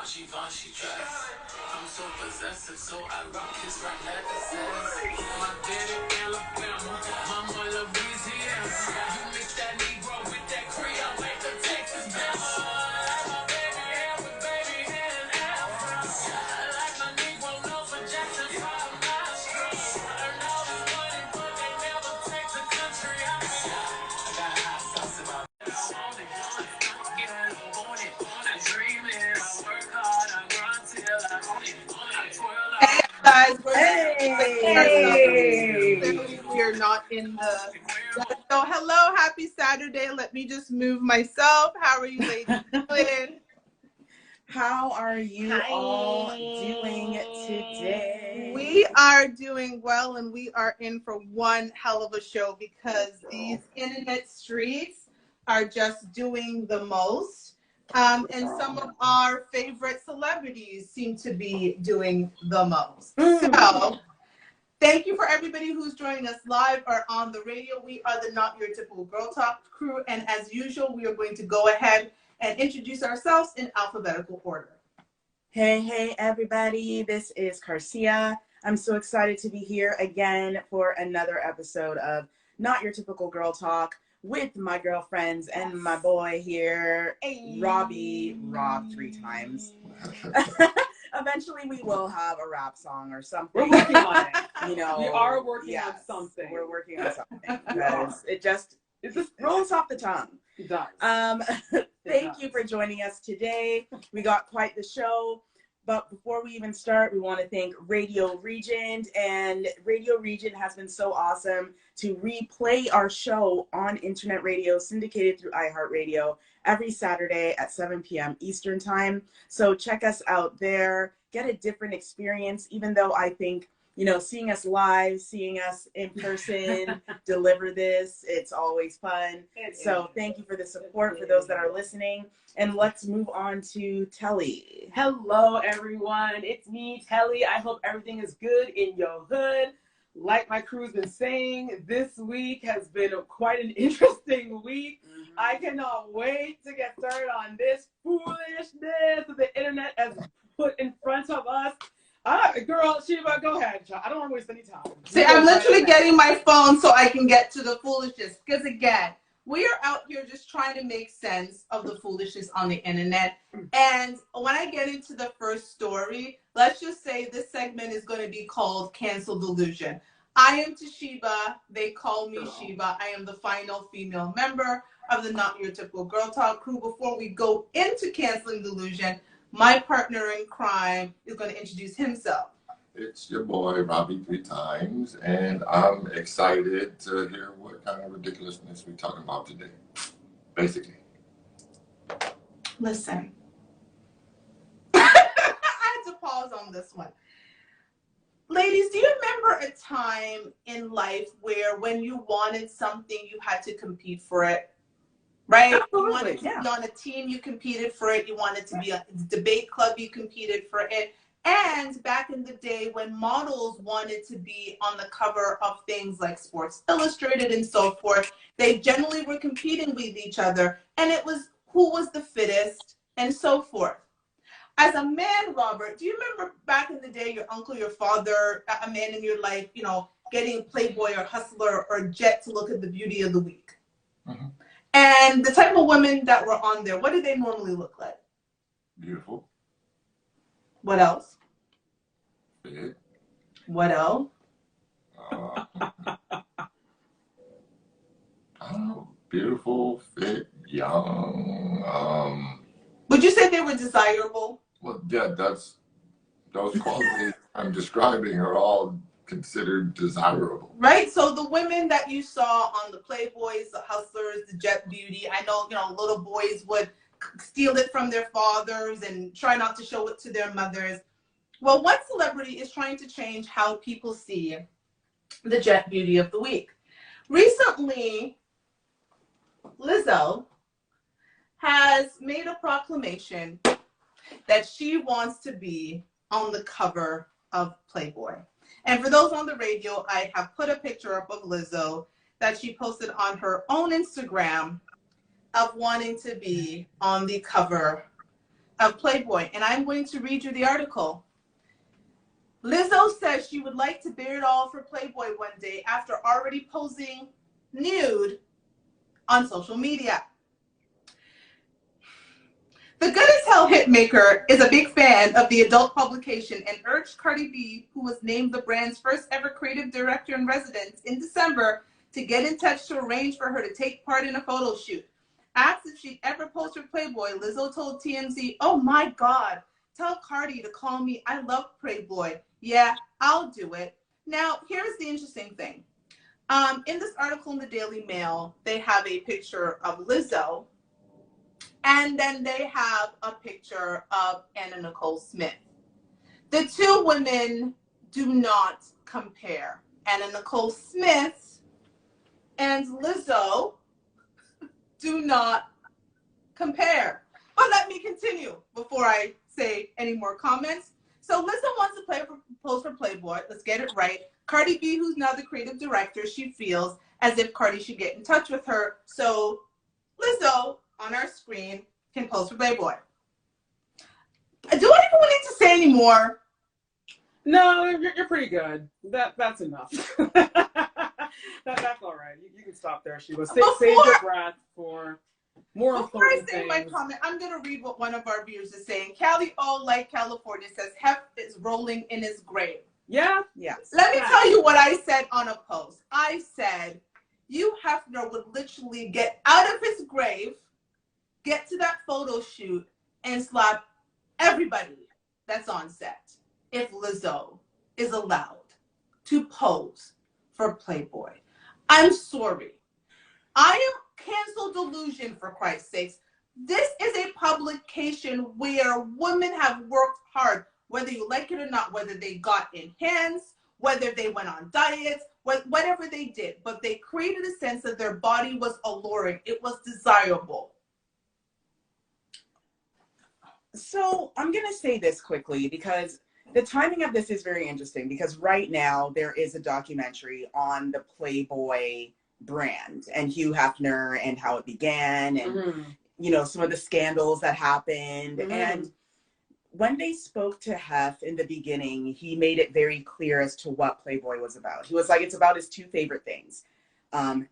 Givenchy dress. I'm so possessive, so I rock his right hand possess. My daddy Alabama, mama Louisiana. You mix that Negro with that Creole, make the Texas best. My baby hair with baby hair and afro. I like my Negro nose with Jackson 5 nostrils. Earn all this money, but they never take the country out. I got hot sauce in my Hey guys, Hey. we're not in the so hello, happy Saturday. Let me just move myself. How are you ladies doing? How are you all doing today? We are doing well, and we are in for one hell of a show because these internet streets are just doing the most. And some of our favorite celebrities seem to be doing the most. So thank you for everybody who's joining us live or on the radio. We are the Not Your Typical Girl Talk crew. And as usual, we are going to go ahead and introduce ourselves in alphabetical order. Hey, everybody. This is Garcia. I'm so excited to be here again for another episode of Not Your Typical Girl Talk with my girlfriends and my boy here, Robbie, Rob 3 times. Eventually, we will have a rap song or something. We're working on it. You know, we are working on something. We're working on something because it just rolls off the tongue. It does. Thank you for joining us today. We got quite the show. But before we even start, we want to thank Radio Regent. And Radio Regent has been so awesome to replay our show on internet radio, syndicated through iHeartRadio, every Saturday at 7 p.m. Eastern Time. So check us out there. Get a different experience, even though I think, you know, seeing us live, seeing us in person, deliver this, it's always fun. So thank you for the support for those that are listening. And let's move on to Telly. Hello, everyone. It's me, Telly. I hope everything is good in your hood. Like my crew's been saying, this week has been quite an interesting week. I cannot wait to get started on this foolishness that the internet has put in front of us. Girl, Shiva, go ahead. I don't want to waste any time. See, I'm literally getting my phone so I can get to the foolishness. Because again, we are out here just trying to make sense of the foolishness on the internet. And when I get into the first story, let's just say this segment is going to be called Cancel Delusion. I am Toshiba. They call me Shiva. I am the final female member of the Not Your Typical Girl Talk crew. Before we go into Canceling Delusion, my partner in crime is going to introduce himself. It's your boy, Robbie 3 times, and I'm excited to hear what kind of ridiculousness we're talking about today, basically. Listen. I had to pause on this one. Ladies, do you remember a time in life where when you wanted something, you had to compete for it? Right? Absolutely, you wanted to be on a team, you competed for it. You wanted to be a debate club, you competed for it. And back in the day when models wanted to be on the cover of things like Sports Illustrated and so forth, they generally were competing with each other. And it was who was the fittest and so forth. As a man, Robert, do you remember back in the day, your uncle, your father, a man in your life, you know, getting Playboy or Hustler or Jet to look at the beauty of the week? Mm-hmm. And the type of women that were on there, what did they normally look like? Beautiful. What else? Fit. What else? I don't know. Beautiful, fit, young. Would you say they were desirable? Well, yeah, those qualities I'm describing are all considered desirable. Right? So the women that you saw on the Playboys, the Hustlers, the Jet Beauty, I know, you know, little boys would steal it from their fathers and try not to show it to their mothers. Well, one celebrity is trying to change how people see the Jet Beauty of the week. Recently, Lizzo has made a proclamation that she wants to be on the cover of Playboy. And for those on the radio, I have put a picture up of Lizzo that she posted on her own Instagram of wanting to be on the cover of Playboy, and I'm going to read you the article. Lizzo says she would like to bear it all for Playboy one day after already posing nude on social media. The Good As Hell hitmaker is a big fan of the adult publication and urged Cardi B, who was named the brand's first ever creative director in residence in December, to get in touch to arrange for her to take part in a photo shoot. Asked if she'd ever posed for Playboy, Lizzo told TMZ, "Oh my God, tell Cardi to call me. I love Playboy. Yeah, I'll do it." Now, here's the interesting thing. In this article in the Daily Mail, they have a picture of Lizzo, and then they have a picture of Anna Nicole Smith. The two women do not compare. Anna Nicole Smith and Lizzo do not compare. But let me continue before I say any more comments. So Lizzo wants to pose for Playboy. Let's get it right. Cardi B, who's now the creative director, she feels as if Cardi should get in touch with her. So Lizzo, on our screen, can pose for Playboy. Do I even need to say any more? No, you're pretty good. That's enough. That's all right. You can stop there, Sheila. Save your breath for more important things. Before I say my comment, I'm going to read what one of our viewers is saying. Callie O, like California, says, Hef is rolling in his grave. Yeah? Yes. Let me tell you what I said on a post. I said, Hugh Hefner would literally get out of his grave, get to that photo shoot, and slap everybody that's on set if Lizzo is allowed to pose for Playboy. I'm sorry. I am cancel delusion, for Christ's sakes. This is a publication where women have worked hard, whether you like it or not, whether they got enhanced, whether they went on diets, whatever they did. But they created a sense that their body was alluring. It was desirable. So I'm going to say this quickly because the timing of this is very interesting, because right now there is a documentary on the Playboy brand and Hugh Hefner and how it began and, you know, some of the scandals that happened. And when they spoke to Hef in the beginning, he made it very clear as to what Playboy was about. He was like, it's about his two favorite things.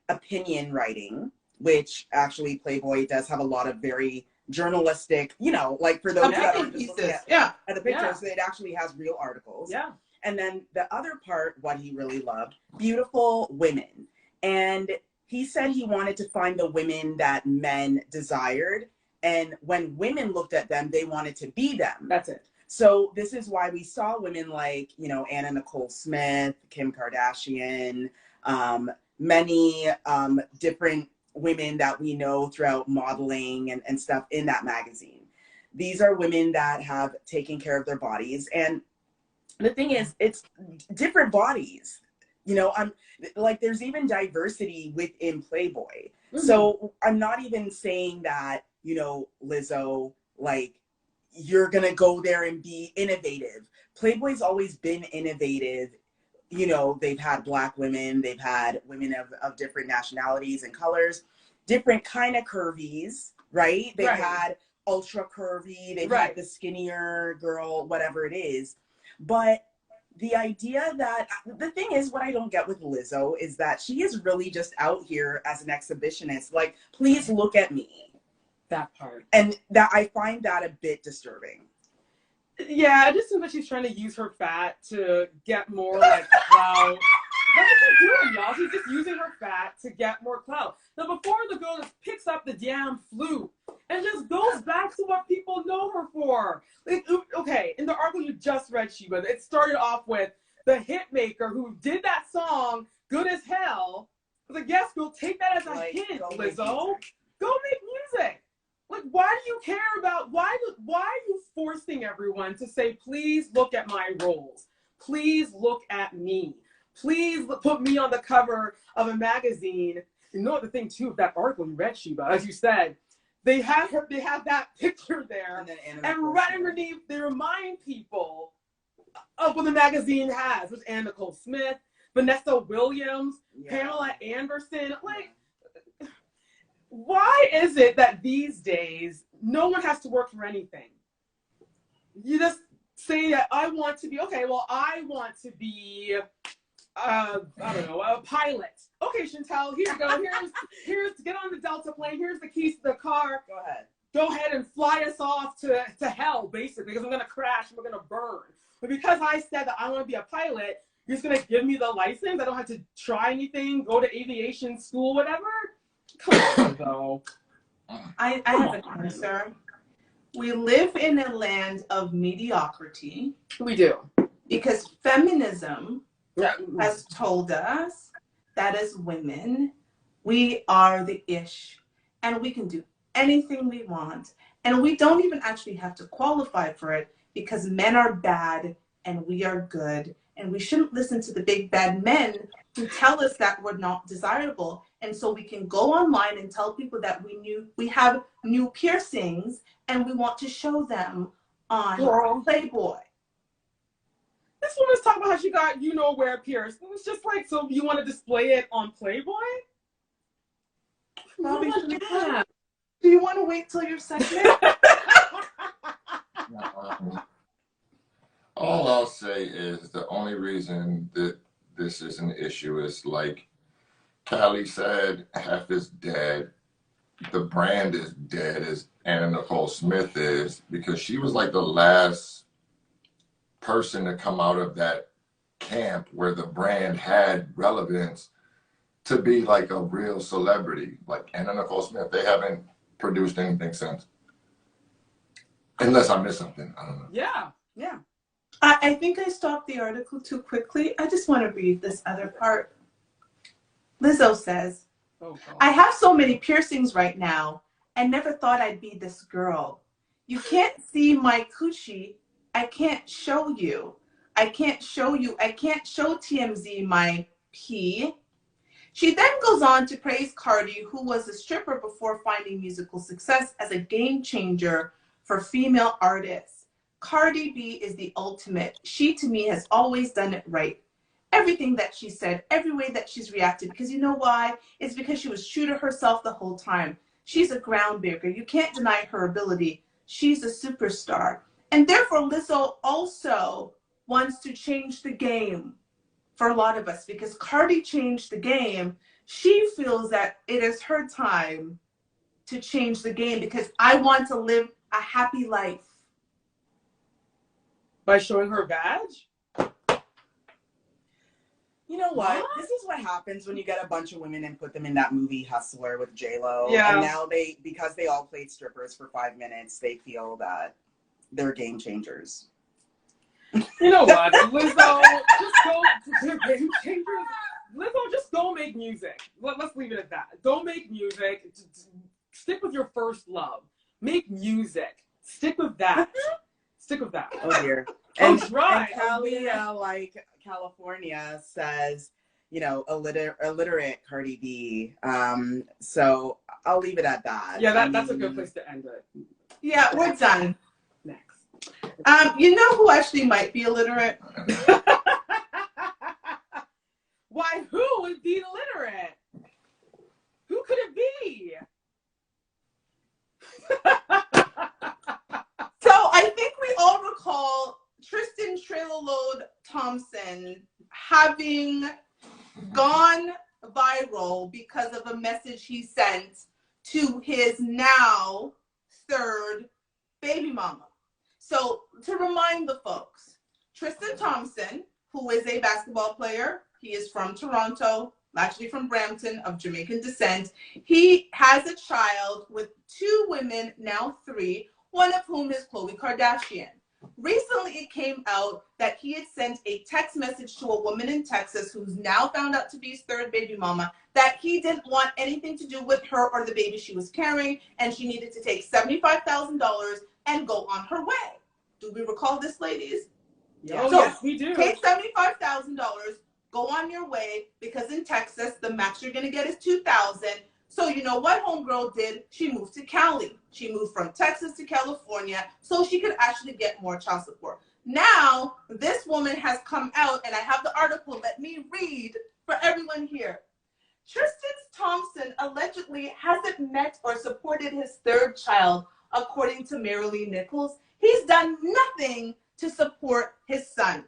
Opinion writing, which actually Playboy does have a lot of very journalistic, you know, like for those that are just looking at the pictures, it actually has real articles. Yeah. And then the other part, what he really loved, beautiful women. And he said he wanted to find the women that men desired. And when women looked at them, they wanted to be them. That's it. So this is why we saw women like, you know, Anna Nicole Smith, Kim Kardashian, many different women that we know throughout modeling and stuff in that magazine. These are women that have taken care of their bodies. And the thing is, it's different bodies. You know, I'm like, there's even diversity within Playboy. So I'm not even saying that, you know, Lizzo, like, you're going to go there and be innovative. Playboy's always been innovative. You know, they've had Black women, they've had women of different nationalities and colors, different kind of curvies, right? They've had ultra curvy, they've had the skinnier girl, whatever it is. But the idea that, the thing is, what I don't get with Lizzo is that she is really just out here as an exhibitionist. Like, please look at me. That part. And that, I find that a bit disturbing. Yeah, I just think that she's trying to use her fat to get more like clout. That's what she's doing, y'all. She's just using her fat to get more clout. Now, before the girl just picks up the damn flute and just goes back to what people know her for. Like, okay, in the article you just read, Sheba, it started off with the hit maker who did that song, Good As Hell. I was like, yes, girl, take that as a hint, Lizzo. Go make music. Like, why do you care about, why are you forcing everyone to say, please look at my roles. Please look at me. Please put me on the cover of a magazine. You know the thing, too, of that article you read, Sheba, as you said, they have that picture there. And right underneath, they remind people of what the magazine has, which Anna Nicole Smith, Vanessa Williams, Pamela Anderson. Like, why is it that these days no one has to work for anything? you just say that I want to be, okay, well, I want to be, I don't know, a pilot. Okay, Chantel, here you go. Here's get on the Delta plane. Here's the keys to the car. Go ahead and fly us off to hell, basically, because I'm going to crash and we're going to burn. But because I said that I want to be a pilot, you're just going to give me the license? I don't have to try anything, go to aviation school, whatever? Come on, though. I have an answer. We live in a land of mediocrity. We do. Because feminism Yeah. has told us that as women, we are the ish. And we can do anything we want. And we don't even actually have to qualify for it because men are bad and we are good. And we shouldn't listen to the big bad men who tell us that we're not desirable. And so we can go online and tell people that we have new piercings and we want to show them on Playboy. This woman's talking about how she got where pierced. It was just like, so you want to display it on Playboy? Bobby, Yeah. do you want to wait till your segment? All I'll say is the only reason that this is an issue is like Callie said, half is dead. The brand is dead as Anna Nicole Smith is because she was like the last person to come out of that camp where the brand had relevance to be like a real celebrity. Like Anna Nicole Smith, they haven't produced anything since. Unless I missed something. I don't know. Yeah. I think I stopped the article too quickly. I just want to read this other part. Lizzo says, I have so many piercings right now. I never thought I'd be this girl. You can't see my coochie. I can't show you. I can't show you. I can't show TMZ my pee. She then goes on to praise Cardi, who was a stripper before finding musical success, as a game changer for female artists. Cardi B is the ultimate. She, to me, has always done it right. Everything that she said, every way that she's reacted, because you know why? It's because she was true to herself the whole time. She's a groundbreaker. You can't deny her ability. She's a superstar. And therefore, Lizzo also wants to change the game for a lot of us, because Cardi changed the game. She feels that it is her time to change the game because I want to live a happy life. By showing her badge? You know what? This is what happens when you get a bunch of women and put them in that movie Hustler with J-Lo. Yeah. And now because they all played strippers for 5 minutes, they feel that they're game changers. You know what? Lizzo, just go to game changers. Lizzo, just go make music. Let's leave it at that. Go make music. Stick with your first love. Make music. Stick with that. Stick with that. Oh dear. And Callie, like California says, illiterate Cardi B. So I'll leave it at that. Yeah, that's a good place to end it. Yeah, we're done. Next. You know who actually might be illiterate? Why, who would be illiterate? Who could it be? So I think we all recall Tristan Trailerload Thompson having gone viral because of a message he sent to his now third baby mama. So to remind the folks, Tristan Thompson, who is a basketball player, he is from Toronto, actually from Brampton, of Jamaican descent. He has a child with 2 women, now 3, one of whom is Khloe Kardashian. Recently, it came out that he had sent a text message to a woman in Texas who's now found out to be his third baby mama, that he didn't want anything to do with her or the baby she was carrying, and she needed to take $75,000 and go on her way. Do we recall this, ladies? Oh, So, yes, we do. Take $75,000, go on your way, because in Texas, the max you're going to get is $2,000. So you know what homegirl did? She moved to Cali. She moved from Texas to California so she could actually get more child support. Now, this woman has come out, and I have the article. Let me read for everyone here. Tristan Thompson allegedly hasn't met or supported his third child, according to Marilee Nichols, He's done nothing to support his son.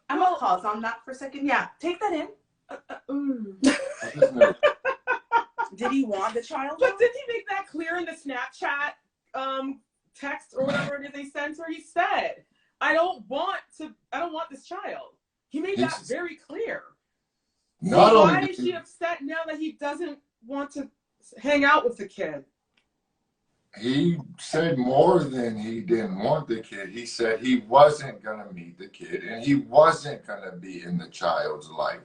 I'm gonna pause on that for a second. Yeah, take that in. Did he want the child? But did he make that clear in the Snapchat text or whatever it is they sent her? He said, I don't want this child. He made that very clear. So why is she upset now that he doesn't want to hang out with the kid? He said more than he didn't want the kid. He said he wasn't going to meet the kid and he wasn't going to be in the child's life.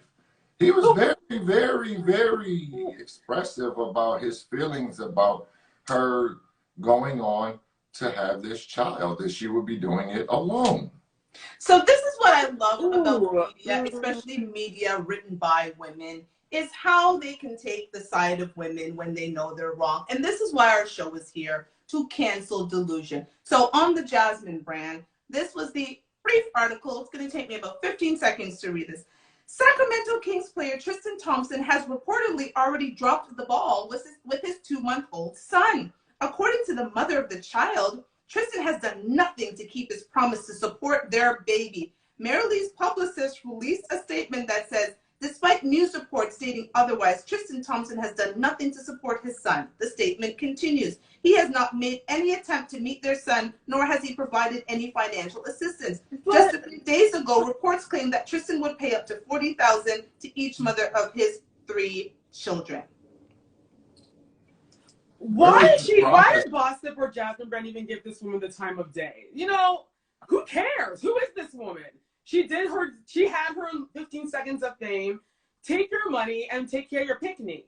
He was very, very, very expressive about his feelings about her going on to have this child, that she would be doing it alone. So this is what I love about media, especially media written by women, is how they can take the side of women when they know they're wrong. And this is why our show is here, to cancel delusion. So on the Jasmine brand, this was the brief article. It's going to take me about 15 seconds to read this. Sacramento Kings player Tristan Thompson has reportedly already dropped the ball with his 2-month-old son. According to the mother of the child, Tristan has done nothing to keep his promise to support their baby. Mary Lee's publicist released a statement that says, despite news reports stating otherwise, Tristan Thompson has done nothing to support his son. The statement continues. He has not made any attempt to meet their son, nor has he provided any financial assistance. Just a few days ago, reports claimed that Tristan would pay up to $40,000 to each mother of his 3 children. Why did Gossip or Jasmine Brand even give this woman the time of day? You know, who cares? Who is this woman? She had her 15 seconds of fame. Take your money and take care of your picnic.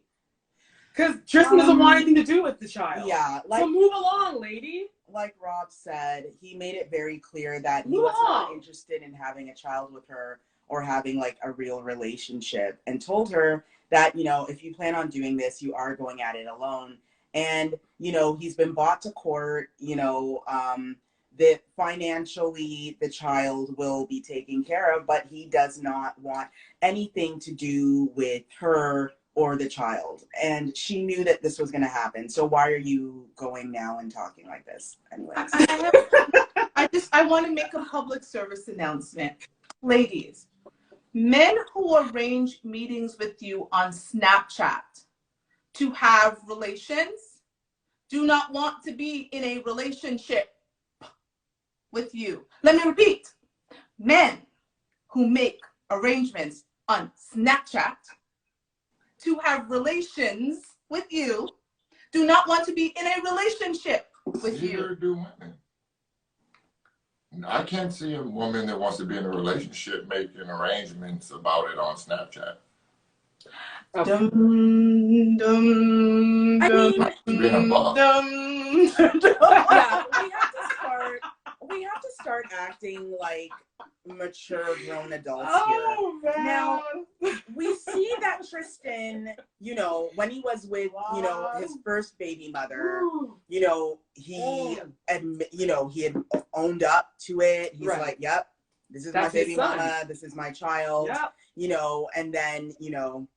Because Tristan doesn't want anything to do with the child. Yeah. So move along, lady. Like Rob said, he made it very clear that he was not interested in having a child with her or having like a real relationship, and told her that, you know, if you plan on doing this, you are going at it alone. And, you know, he's been brought to court, you know, that financially the child will be taken care of, but he does not want anything to do with her or the child. And she knew that this was going to happen. So why are you going now and talking like this? Anyways. I want to make a public service announcement. Ladies, men who arrange meetings with you on Snapchat to have relations do not want to be in a relationship with you. Let me repeat. Men who make arrangements on Snapchat to have relations with you do not want to be in a relationship with you. Neither do women. I can't see a woman that wants to be in a relationship making arrangements about it on Snapchat. Dum, dum, I mean, yeah, we have to start acting like mature grown adults here. Man. Now, we see that Tristan, you know, when he was with, you know, his first baby mother, you know, he had owned up to it. He's like, yep, this is my baby mama, this is my child, you know, and then, you know,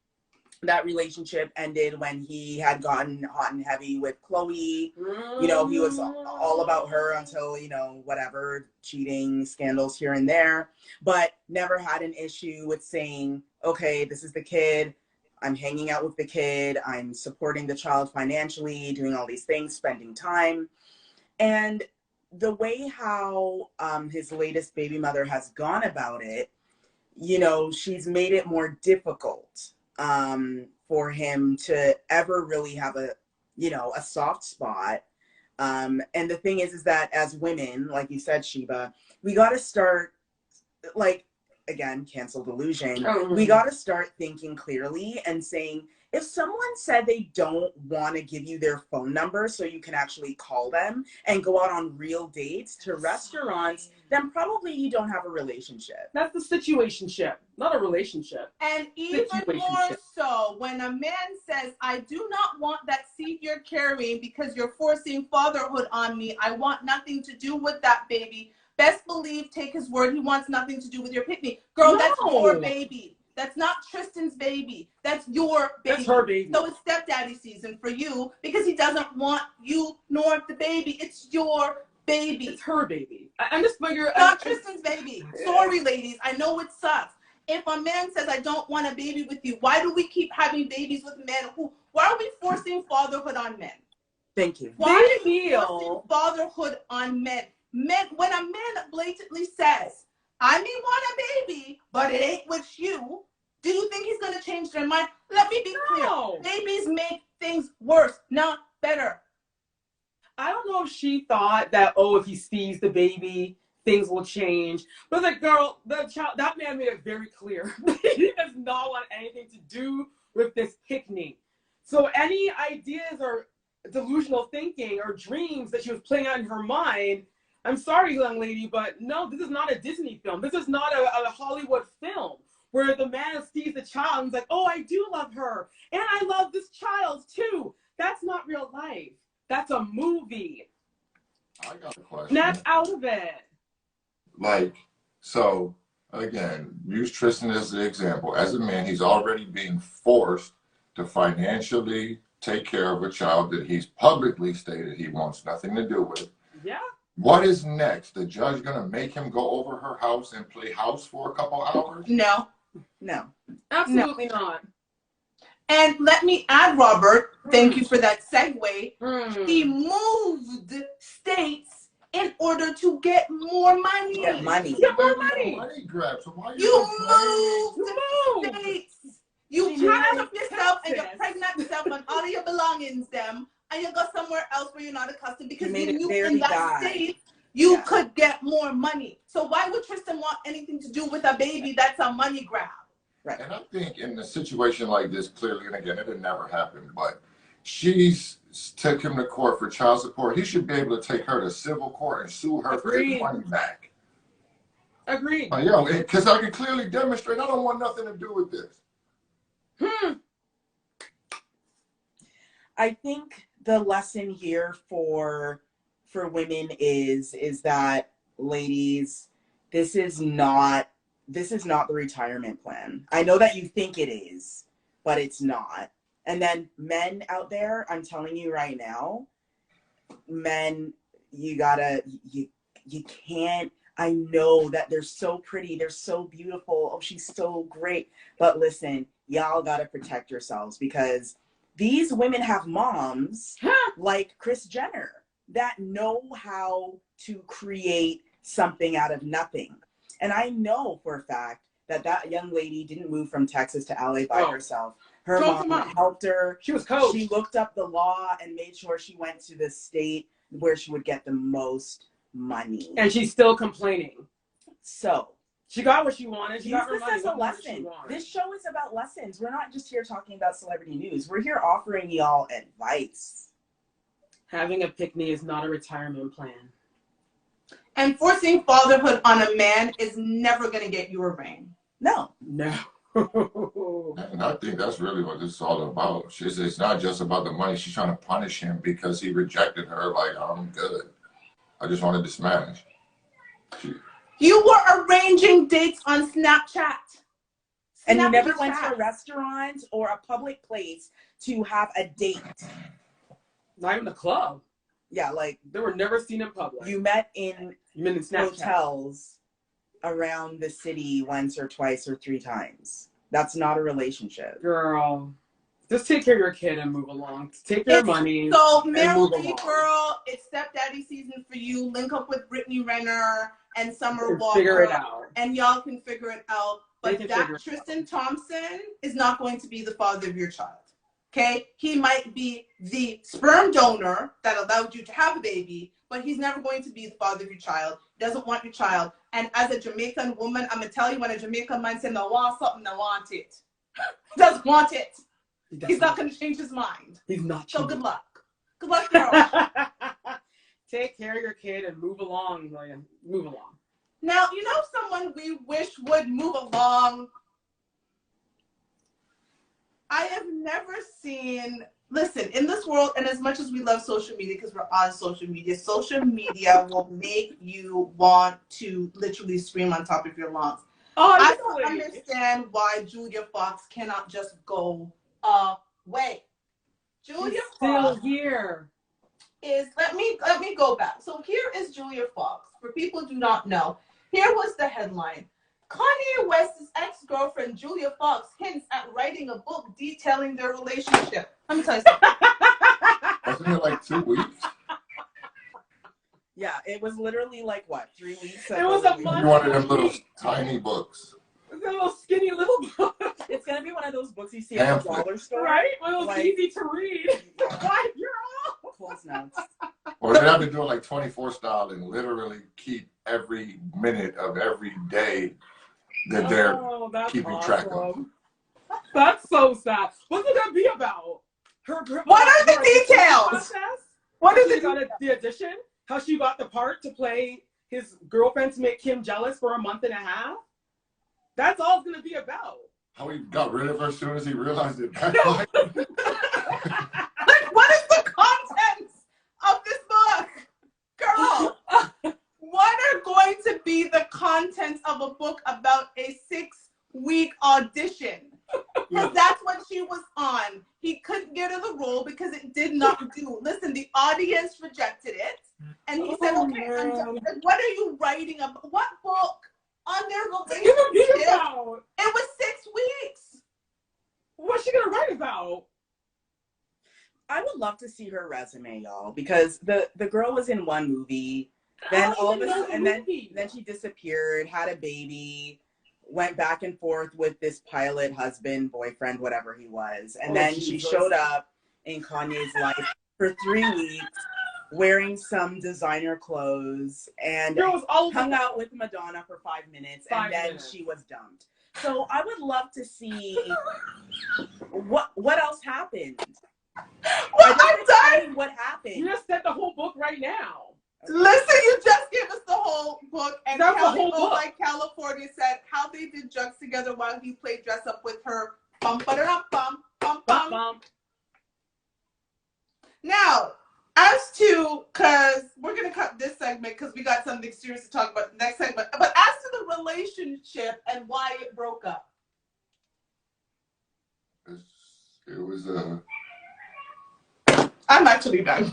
that relationship ended when he had gotten hot and heavy with Chloe. You know, he was all about her until, you know, whatever, cheating scandals here and there, but never had an issue with saying, okay, this is the kid. I'm hanging out with the kid. I'm supporting the child financially, doing all these things, spending time. And the way how his latest baby mother has gone about it, you know, she's made it more difficult for him to ever really have a, you know, a soft spot. And the thing is that as women, like you said, Sheba, we got to start, like, again, cancel delusion. We got to start thinking clearly and saying, if someone said they don't want to give you their phone number so you can actually call them and go out on real dates to restaurants, then probably you don't have a relationship. That's the situationship, not a relationship. And even more so, when a man says, I do not want that seed you're carrying because you're forcing fatherhood on me. I want nothing to do with that baby. Best believe, take his word, he wants nothing to do with your picnic. Girl, that's your baby. That's not Tristan's baby. That's your baby. That's her baby. So it's stepdaddy season for you because he doesn't want you nor the baby. It's your baby. It's her baby. I'm just figuring. Not Tristan's baby. Sorry, ladies. I know it sucks. If a man says, I don't want a baby with you, why do we keep having babies with men? Why are we forcing fatherhood on men? Thank you. Why are we forcing fatherhood on men? When a man blatantly says, I may want a baby, but it ain't with you, do you think he's going to change their mind? Let me be clear. Babies make things worse, not better. I don't know if she thought that, oh, if he sees the baby, things will change. But like, girl, that man made it very clear that he does not want anything to do with this picnic. So any ideas or delusional thinking or dreams that she was playing out in her mind, I'm sorry, young lady, but no, this is not a Disney film. This is not a Hollywood film where the man sees the child and is like, oh, I do love her. And I love this child too. That's not real life. That's a movie. I got a question. Snap out of it. Like, so, again, use Tristan as the example. As a man, he's already being forced to financially take care of a child that he's publicly stated he wants nothing to do with. Yeah. What is next? The judge going to make him go over her house and play house for a couple hours? No. Absolutely not. And let me add, Robert, thank you for that segue. He moved states in order to get more money. Get money. Get more money. Money grab. So why You moved states. You packed up yourself and your Texas. pregnant self and all of your belongings, them, and you go somewhere else where you're not accustomed because made you it knew very in that bad. state you could get more money. So why would Tristan want anything to do with a baby that's a money grab? Right. And I think in a situation like this, clearly, and again, it had never happened, but she's took him to court for child support. He should be able to take her to civil court and sue her for his money back. Agreed. Because I can clearly demonstrate I don't want nothing to do with this. I think the lesson here for women is that, ladies, this is not the retirement plan. I know that you think it is, but it's not. And then men out there, I'm telling you right now, men, you can't, I know that they're so pretty, they're so beautiful, oh, she's so great. But listen, y'all gotta protect yourselves because these women have moms like Kris Jenner that know how to create something out of nothing. And I know for a fact that young lady didn't move from Texas to LA by herself. Her mom helped her. She was coached. She looked up the law and made sure she went to the state where she would get the most money. And she's still complaining. So she got what she wanted. She got her use money. this as a lesson. This show is about lessons. We're not just here talking about celebrity news. We're here offering y'all advice. Having a picnic is not a retirement plan. And forcing fatherhood on a man is never going to get you a ring. No. And I think that's really what this is all about. It's not just about the money. She's trying to punish him because he rejected her. Like, I'm good. I just wanted to smash. You were arranging dates on Snapchat. And you never went to a restaurant or a public place to have a date. Not even a club. Yeah, like they were never seen in public. You met in hotels around the city once or twice or 3 times. That's not a relationship. Girl, just take care of your kid and move along. Take your money. So, marry me, girl. It's stepdaddy season for you. Link up with Brittany Renner and Summer Walker. Figure it out. And y'all can figure it out. But that Tristan Thompson is not going to be the father of your child. Okay? He might be the sperm donor that allowed you to have a baby, but he's never going to be the father of your child. He doesn't want your child. And as a Jamaican woman, I'm going to tell you, when a Jamaican man says, "I want something, I want it." He doesn't want it. He's not going to change his mind. He's not. So good luck. Good luck, girl. Take care of your kid and move along, William. Move along. Now, you know someone we wish would move along? I have never seen, listen, in this world, and as much as we love social media because we're on social media will make you want to literally scream on top of your lungs. I don't understand why Julia Fox cannot just go away. Julia Fox still here. is, let me go back. So here is Julia Fox. For people who do not know, here was the headline. Kanye West's ex-girlfriend Julia Fox hints at writing a book detailing their relationship. Let me tell you something. Wasn't it like 2 weeks? Yeah, it was literally like what, 3 weeks? It was a month. You wanted them little tiny books. It's a little skinny little book. It's gonna be one of those books you see at the dollar store, right? One of those like, easy to read. 5 year old. Close notes. Or they have to do it like 24 style and literally keep every minute of every day that they're keeping track of. That's so sad. What's it gonna be about? What are the details? Process? What is She it? got the audition? How she got the part to play his girlfriend to make Kim jealous for a month and a half? That's all it's gonna be about. How he got rid of her as soon as he realized it. Like, what is the contents of this book? Girl, what are going to be the contents of a book about a 6-week audition? Because that's what she was on. He couldn't get her the role because it did not do. Listen, the audience rejected it. And he said, okay, I'm done. What are you writing about? What book on their relationship? It was 6 weeks. What's she gonna write about? I would love to see her resume, y'all, because the girl was in one movie, then all of a sudden, and then she disappeared, had a baby, went back and forth with this pilot husband, boyfriend, whatever he was, and then she showed up in Kanye's life for 3 weeks, wearing some designer clothes, and hung out with Madonna for 5 minutes, and then she was dumped. So I would love to see what else happened. Well, I'm done. What happened? You just said the whole book right now. Listen, you just gave us the whole book, and That's Kelly the whole book. like California said how they did drugs together while he played dress up with her. Bum, ba-da-dum, bum, bum, bum. Bum. Now, as to, because we're going to cut this segment because we got something serious to talk about the next segment, but as to the relationship and why it broke up. It was I'm actually done.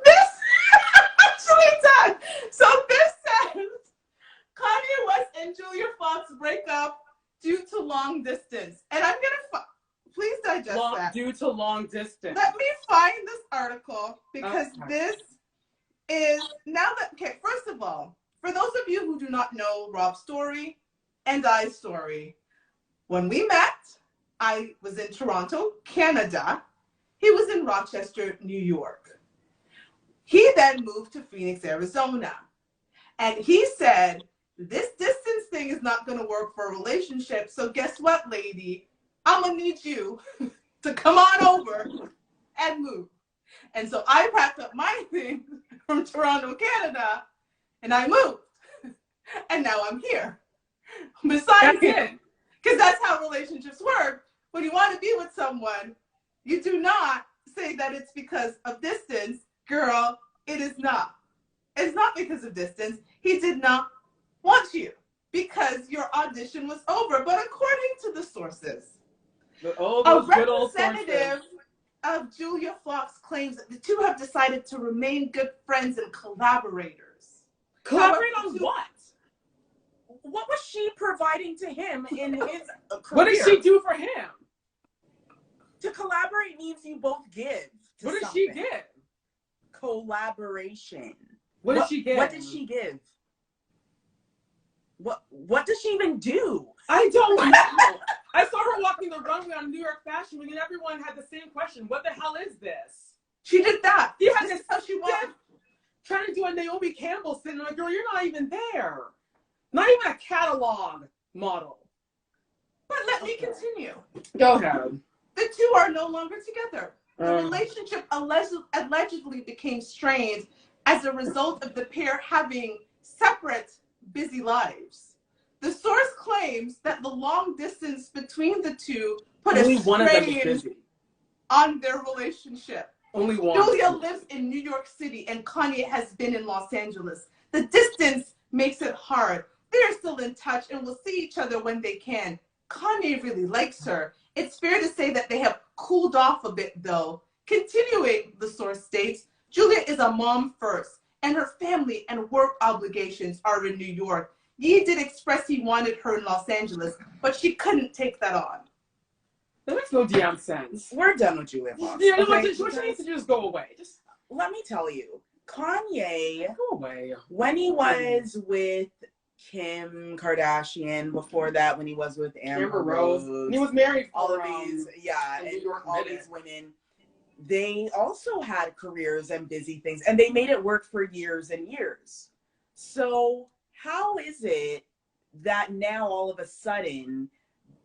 This actually done. So this says Kanye West and Julia Fox break up due to long distance. And I'm going to, please digest that. Due to long distance. Let me find this article because this is, now that, okay, first of all, for those of you who do not know Rob's story and I's story, when we met, I was in Toronto, Canada. He was in Rochester, New York. He then moved to Phoenix, Arizona. And he said, this distance thing is not going to work for a relationship. So guess what, lady? I'm going to need you to come on over and move. And so I packed up my things from Toronto, Canada, and I moved. And now I'm here. Besides him, because that's how relationships work. When you want to be with someone, you do not say that it's because of distance. Girl, it is not. It's not because of distance. He did not want you because your audition was over. But according to the sources, a representative of Julia Fox claims that the two have decided to remain good friends and collaborators. Collaborate on what? What was she providing to him in his career? What did she do for him? To collaborate means you both give. What did she give? Collaboration. What did she give? What did she give? What does she even do? I don't know. I saw her walking the runway on New York Fashion Week, and everyone had the same question: what the hell is this? She did that. She had this how she was trying to do a Naomi Campbell sitting like, girl, you're not even there. Not even a catalog model. But let me continue. Go ahead. The two are no longer together. The relationship allegedly became strained as a result of the pair having separate, busy lives. The source claims that the long distance between the two put a strain on their relationship. Only one. Julia lives in New York City and Kanye has been in Los Angeles. The distance makes it hard. They're still in touch and will see each other when they can. Kanye really likes her. It's fair to say that they have cooled off a bit, though. Continuing, the source states, Julia is a mom first, and her family and work obligations are in New York. Ye did express he wanted her in Los Angeles, but she couldn't take that on. That makes no damn sense. We're done with Julia Fox. Yeah, Okay? she needs to just go away. Just Let me tell you, Kanye, go away. when he was with Kim Kardashian, before that, when he was with Amber Rose, And he was married for all of these, New York all Minute. these women, they also had careers and busy things, and they made it work for years and years. So how is it that now all of a sudden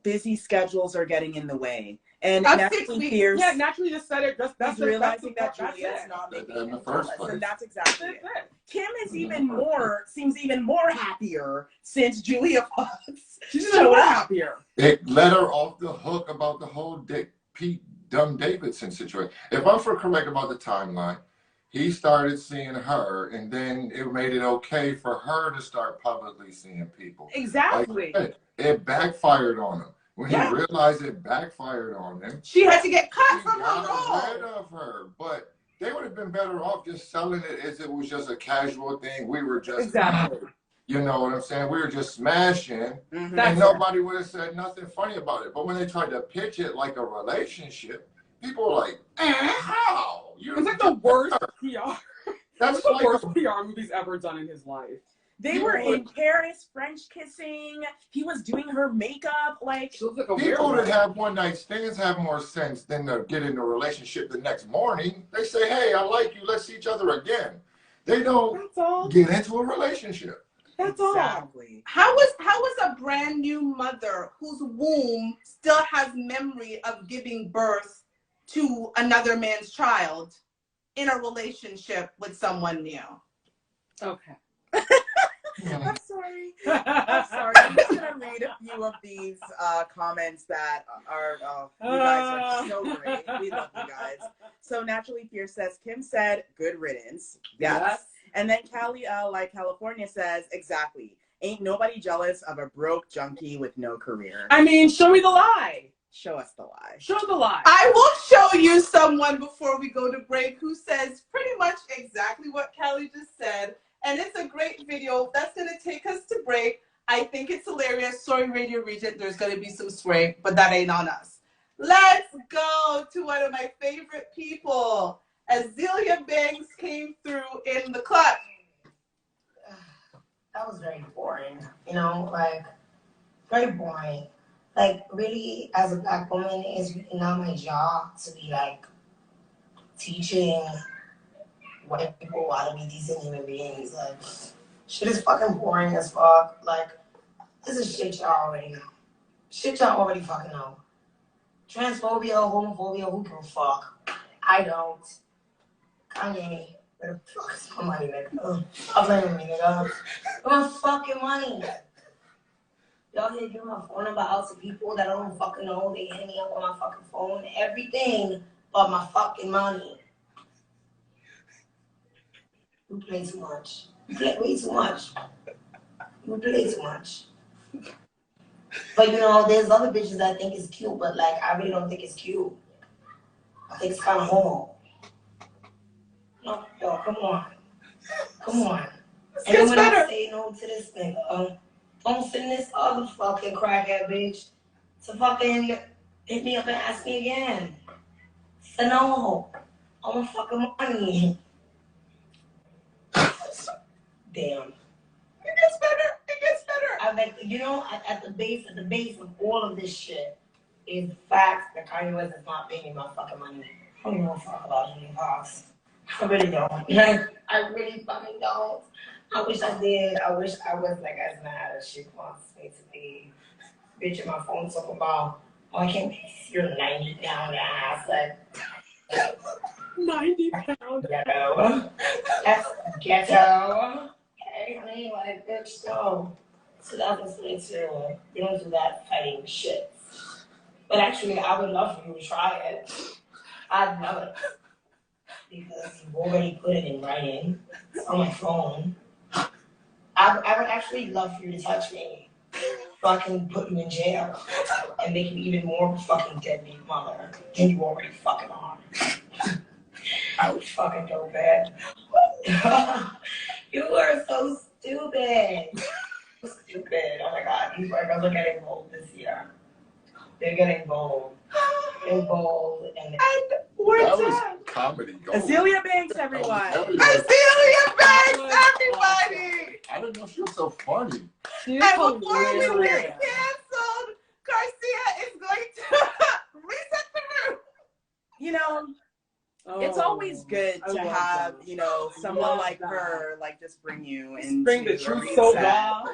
busy schedules are getting in the way? And naturally Fierce, yeah, naturally just said it. That's realizing that that's Julia's it. not making In the him first jealous, place. and that's exactly That's it. it. Kim is seems even more happier since Julia Fox She's even showed more up. happier. It let her off the hook about the whole Pete Davidson situation. If I'm correct about the timeline, he started seeing her, and then it made it okay for her to start publicly seeing people. Exactly. Like, it backfired on him. When Yeah. he realized it backfired on him, She had to get cut he from her got rid role. of her. But they would have been better off just selling it as it was just a casual thing. We were just, Exactly. you know what I'm saying? We were just smashing, Mhm. and nobody would have said nothing funny about it. But when they tried to pitch it like a relationship, people were like, how? It's like the worst PR. That's It's the like worst PR movie's ever done in his life. They were in Paris, French kissing. He was doing her makeup. Like, She looks like a people weirdo. that have one night stands have more sense than to get in a relationship the next morning. They say, hey, I like you, let's see each other again. They don't That's all. get into a relationship. That's all. exactly. How was a brand new mother whose womb still has memory of giving birth to another man's child in a relationship with someone new? Okay. I'm sorry. I'm sorry. I'm just gonna read a few of these comments that are. You guys are so great. We love you guys. So Naturally Fierce says, Kim said, "Good riddance." Yes. And then Callie, like California, says, "Exactly. Ain't nobody jealous of a broke junkie with no career." I mean, show me the lie. Show us the lie. Show the lie. I will show you someone before we go to break who says pretty much exactly what Kelly just said. And it's a great video. That's going to take us to break. I think it's hilarious. Sorry, Radio Regent, there's going to be some swearing, but that ain't on us. Let's go to one of my favorite people. Azealia Banks came through in the clutch. That was very boring, you know, like, very boring. Like, really, as a black woman, it's really not my job to be, like, teaching white people how to be decent human beings. Like, shit is fucking boring as fuck. Like, this is shit y'all already know. Shit y'all already fucking know. Transphobia, homophobia, who gives a fuck? I don't. Kanye, where the fuck is my money, nigga? I'm playing with me, nigga. Where my fucking money? Y'all here giving my phone number out to people that I don't fucking know. They hit me up on my fucking phone. Everything but my fucking money. You play too much. You play way too much. You play too much. But you know, there's other bitches that I think is cute, but like, I really don't think it's cute. I think it's kind of homo. No, yo, come on. Come on. And then when I say no to this nigga, don't send this other fucking crackhead bitch to fucking hit me up and ask me again. So no. I want fucking money. Damn. It gets better. It gets better. I like, you know, at the base of all of this shit is the fact that Kanye West is not paying me my fucking money. I don't give a fuck about Julia Fox. I really don't. I really fucking don't. I wish I did. I wish I was like as mad as she wants me to be. Bitch in my phone talking about, oh, I can't pay your 90-pound ass. Like, 90 pounds. ghetto. That's ghetto. Okay, I mean, like, bitch, no. 2022, we don't do that fighting shit. But actually, I would love for you to try it. I'd love it. Because you've already put it in writing on my phone. I would actually love for you to touch me. So I can put you in jail and make you even more of a fucking deadbeat mother than you already fucking are. I was fucking so bad. You are so stupid. Stupid. Oh my god, these white girls are getting bold this year. They're getting bold. They're bold and we're That was done. comedy gold. Azealia Banks, everyone. Azealia Banks, That was everybody! I didn't know she was so funny. She's And before we hilarious. get canceled, Garcia is going to reset the room. You know, Oh, it's always good I to love have, that. you know, someone Love like that. her, like, just bring you Just into bring the a truth so reset. raw.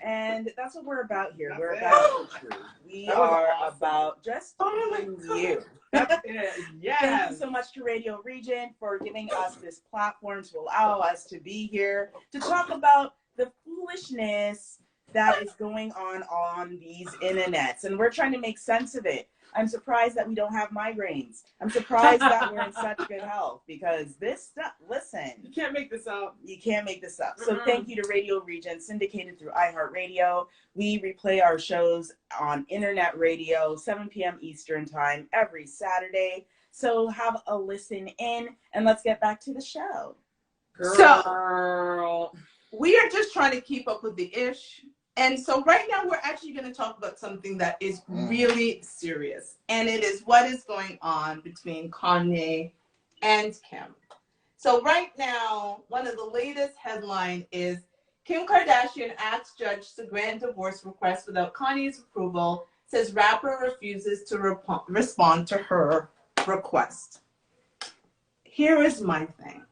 And that's what we're about here. That's We're it. about the truth. We That was are awesome. about just Oh my being God. you. That's it. Thank Yes. you so much to Radio Regent for giving us this platform to allow us to be here to talk about the foolishness that is going on these internets. And we're trying to make sense of it. I'm surprised that we don't have migraines. I'm surprised that we're in such good health because this stuff, listen. You can't make this up. You can't make this up. So thank you to Radio Regent, syndicated through iHeartRadio. We replay our shows on internet radio, 7 p.m. Eastern time every Saturday. So have a listen in and let's get back to the show. Girl. We are just trying to keep up with the ish. And so right now we're actually going to talk about something that is really serious. And it is what is going on between Kanye and Kim. So right now, one of the latest headlines is Kim Kardashian asks judge to grant divorce request without Kanye's approval, says rapper refuses to respond to her request. Here is my thing.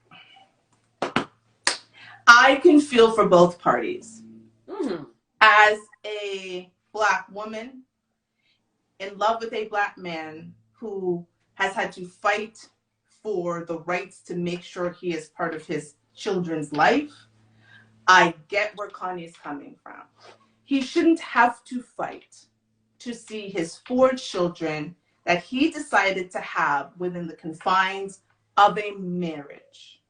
I can feel for both parties. Mm-hmm. As a Black woman in love with a Black man who has had to fight for the rights to make sure he is part of his children's life, I get where Kanye's coming from. He shouldn't have to fight to see his 4 children that he decided to have within the confines of a marriage.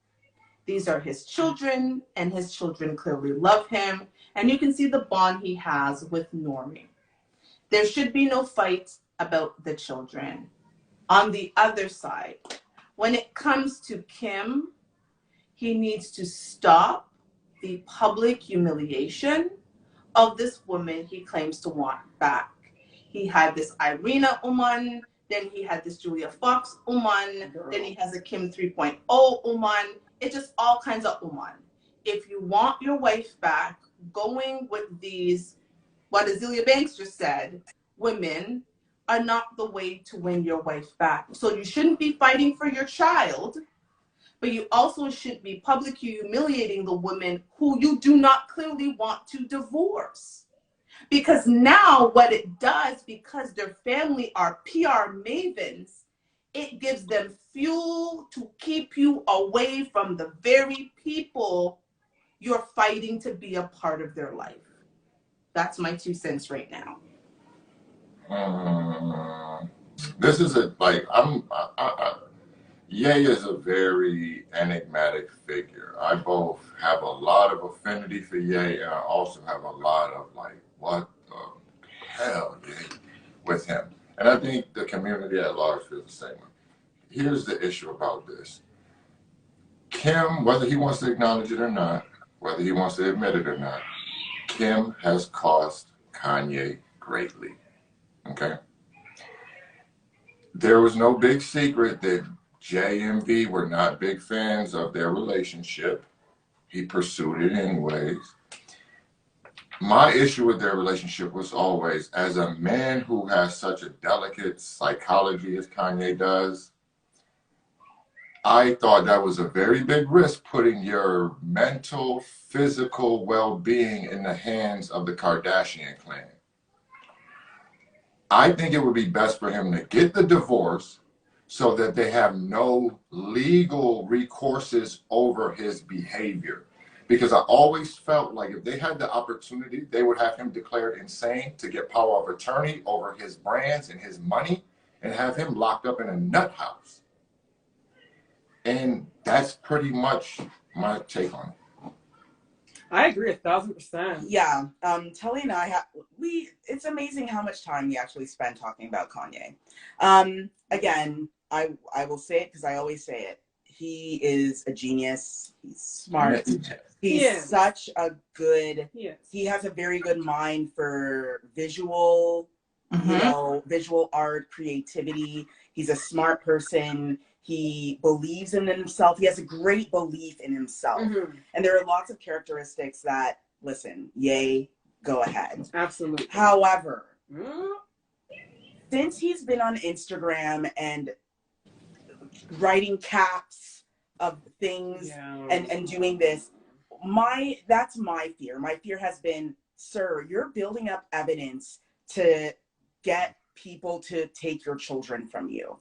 These are his children, and his children clearly love him. And you can see the bond he has with Normie. There should be no fight about the children. On the other side, when it comes to Kim, he needs to stop the public humiliation of this woman he claims to want back. He had this Irina woman, then he had this Julia Fox woman, then he has a Kim 3.0 woman. It's just all kinds of woman. If you want your wife back, going with these, what Azealia Banks just said, women are not the way to win your wife back. So you shouldn't be fighting for your child, but you also shouldn't be publicly humiliating the women who you do not clearly want to divorce. Because now what it does, because their family are PR mavens, it gives them fuel to keep you away from the very people you're fighting to be a part of their life. That's my 2 cents right now. This is Ye is a very enigmatic figure. I both have a lot of affinity for Ye, and I also have a lot of what the hell, Ye, with him. And I think the community at large feels the same way. Here's the issue about this. Kim, whether he wants to acknowledge it or not, whether he wants to admit it or not, Kim has cost Kanye greatly. Okay? There was no big secret that Jay and V were not big fans of their relationship. He pursued it anyways. My issue with their relationship was always, as a man who has such a delicate psychology as Kanye does, I thought that was a very big risk, putting your mental, physical well-being in the hands of the Kardashian clan. I think it would be best for him to get the divorce so that they have no legal recourses over his behavior. Because I always felt like if they had the opportunity, they would have him declared insane to get power of attorney over his brands and his money and have him locked up in a nut house. And that's pretty much my take on it. I agree 1,000%. Yeah, Telly and I it's amazing how much time we actually spend talking about Kanye. Again, I will say it because I always say it. he is a genius. He's smart. He He's is. such a good, Yes. he has a very good mind for visual, visual art, creativity. He's a smart person. He believes in himself. He has a great belief in himself. And there are lots of characteristics that, listen, yay, go ahead. Absolutely. However, since he's been on Instagram and writing caps of things and doing this, that's my fear. My fear has been, sir, you're building up evidence to get people to take your children from you.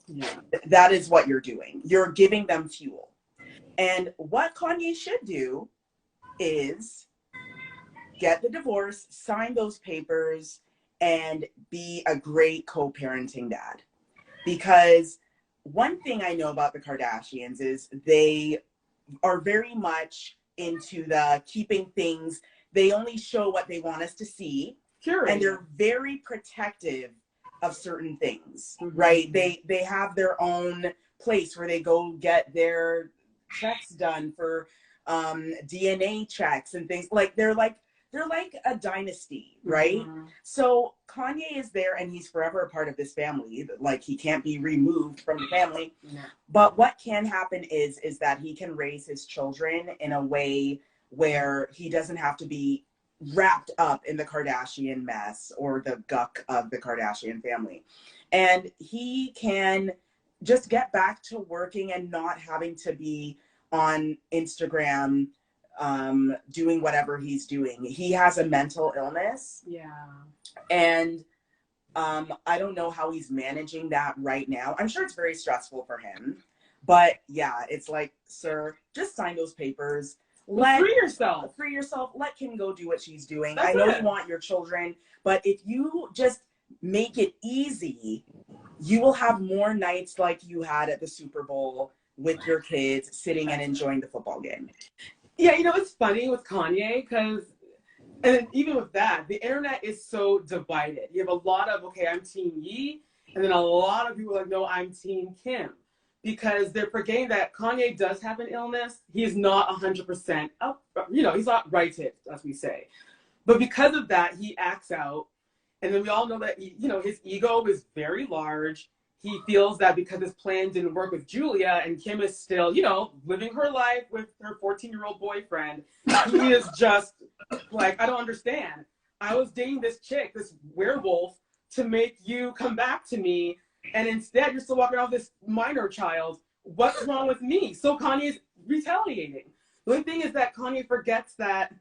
That is what you're doing. You're giving them fuel. And what Kanye should do is get the divorce, sign those papers, and be a great co-parenting dad. Because one thing I know about the Kardashians is they are very much into the keeping things. They only show what they want us to see. And they're very protective of certain things, right? They have their own place where they go get their checks done for DNA checks and things. They're like a dynasty, right? So Kanye is there and he's forever a part of this family. Like, he can't be removed from the family. But what can happen is that he can raise his children in a way where he doesn't have to be wrapped up in the Kardashian mess or the guck of the Kardashian family. And he can just get back to working and not having to be on Instagram doing whatever he's doing. He has a mental illness. And I don't know how he's managing that right now. I'm sure it's very stressful for him. But yeah, it's like, sir, just sign those papers. Free yourself. Free yourself. Let Kim go do what she's doing. I know you want your children, but if you just make it easy, you will have more nights like you had at the Super Bowl with your kids sitting and enjoying the football game. Yeah, you know, it's funny with Kanye because, and even with that, the internet is so divided. You have a lot of, okay, I'm Team Ye, and then a lot of people are like, no, I'm Team Kim. Because they're forgetting that Kanye does have an illness. He is not 100% up, he's not righted, as we say. But because of that, he acts out. And then we all know that, his ego is very large. He feels that because his plan didn't work with Julia and Kim is still, living her life with her 14-year-old boyfriend, he is just like, I don't understand. I was dating this chick, this werewolf, to make you come back to me. And instead, you're still walking around with this minor child. What's wrong with me? So Kanye's retaliating. The only thing is that Kanye forgets that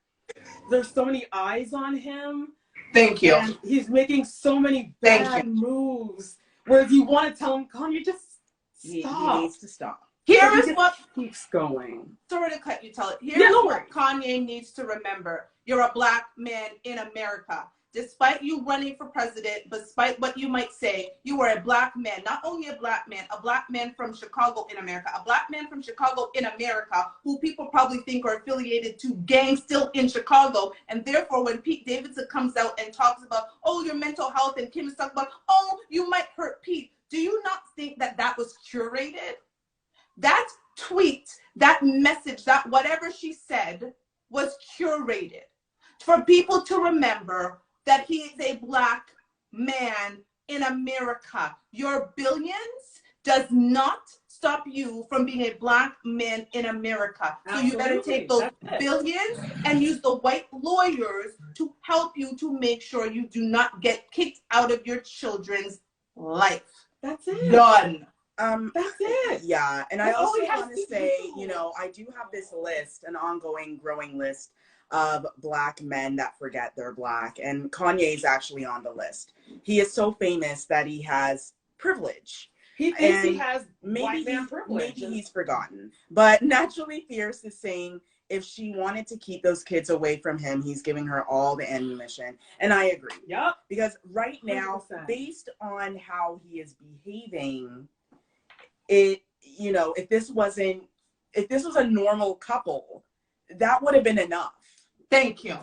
there's so many eyes on him. Thank you. And he's making so many bad moves. Whereas you want to tell him, Kanye, just stop. He needs to stop. Here is what keeps going. Sorry to cut you, tell it. Here's what Kanye needs to remember. You're a black man in America. Despite you running for president, despite what you might say, you are a black man. Not only a black man from Chicago in America, a black man from Chicago in America who people probably think are affiliated to gangs still in Chicago. And therefore, when Pete Davidson comes out and talks about, oh, your mental health, and Kim is talking about, oh, you might hurt Pete. Do you not think that that was curated? That tweet, that message, that whatever she said was curated for people to remember that he is a black man in America. Your billions does not stop you from being a black man in America. So you better take those billions and use the white lawyers to help you to make sure you do not get kicked out of your children's life. That's it. Done. That's it. Yeah, and I also want to say, I do have this list, an ongoing, growing list of black men that forget they're black, and Kanye is actually on the list. He is so famous that he has privilege. He thinks he has white man privilege. Maybe he's forgotten. But Naturally Fierce is saying if she wanted to keep those kids away from him, he's giving her all the ammunition. And I agree. Yep. Because right now, 100%. Based on how he is behaving, if this was a normal couple, that would have been enough. Thank you.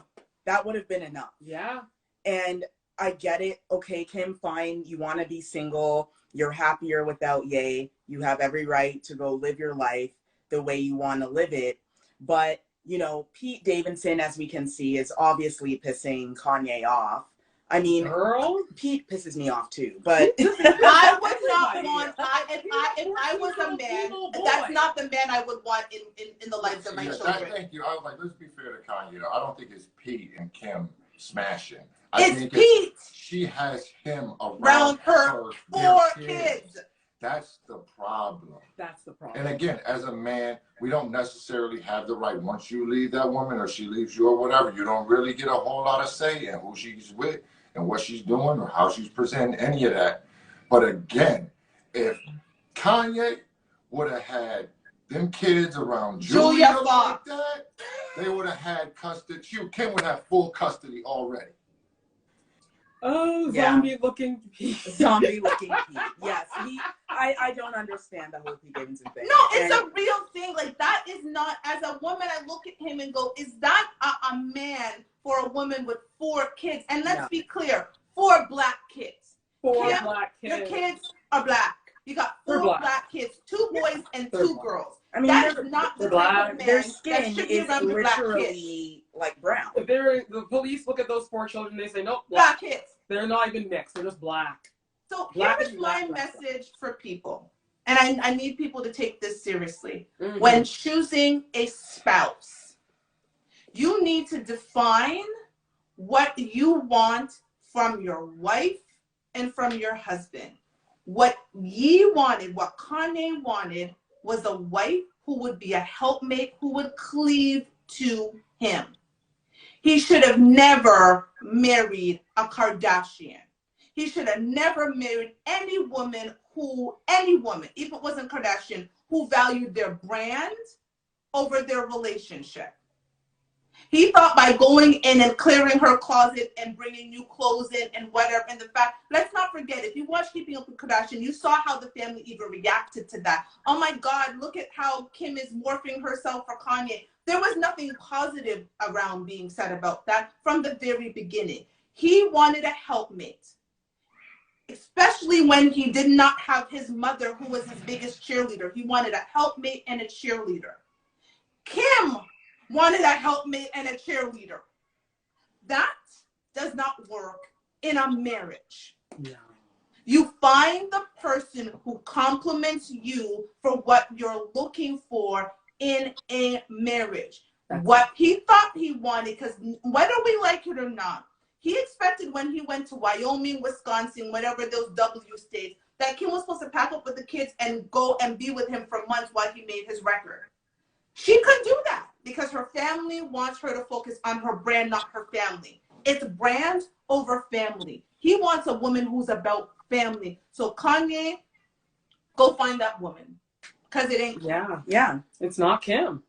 That would have been enough. Yeah. And I get it. Okay, Kim, fine. You want to be single. You're happier without Ye. You have every right to go live your life. the way you want to live it. But, you know, Pete Davidson, as we can see, is obviously pissing Kanye off. I mean, Girl, Pete pisses me off too, but I would not Everybody. want. If I was a man, that's not the man I would want in the lives of my children. Thank you. I was like, let's be fair to Kanye. I don't think it's Pete and Kim smashing. It's Pete. She has him Around her their 4 kids. That's the problem. That's the problem. And again, as a man, we don't necessarily have the right. Once you leave that woman or she leaves you or whatever, you don't really get a whole lot of say in who she's with and what she's doing or how she's presenting any of that. But again, if Kanye would have had them kids around Julia like that, they would have had custody. Kim would have full custody already. Oh, zombie looking Pete. Zombie looking Pete. Yes, I don't understand the whole Pete Davidson thing. No, it's a real thing. Like, that is not, as a woman, I look at him and go, is that a man for a woman with 4 kids? And let's be clear, 4 black kids. 4 Kim, black kids. Your kids are black. You got 4 black kids, 2 boys and 2 girls. I mean, that is not the type of man their skin that is literally like brown. If the police look at those 4 children, they say, nope, black kids. They're not even mixed. They're just black. So black here's my message for people. And I need people to take this seriously. Mm-hmm. When choosing a spouse, you need to define what you want from your wife and from your husband. What ye wanted, what Kanye wanted, was a wife who would be a helpmate, who would cleave to him. He should have never married a Kardashian. He should have never married any woman, even if it wasn't Kardashian, who valued their brand over their relationship. He thought by going in and clearing her closet and bringing new clothes in and whatever, and the fact, let's not forget, if you watch Keeping Up with Kardashian, you saw how the family even reacted to that. Oh my God, look at how Kim is morphing herself for Kanye. There was nothing positive around being said about that from the very beginning. He wanted a helpmate, especially when he did not have his mother, who was his biggest cheerleader. He wanted a helpmate and a cheerleader. Kim wanted a helpmate and a cheerleader. That does not work in a marriage. No. You find the person who compliments you for what you're looking for in a marriage. What he thought he wanted, because whether we like it or not, he expected when he went to Wyoming, Wisconsin, whatever those W states, that Kim was supposed to pack up with the kids and go and be with him for months while he made his record. She couldn't do that because her family wants her to focus on her brand, not her family. It's brand over family. He wants a woman who's about family. So Kanye, go find that woman. Because it ain't Kim. Yeah. It's not Kim.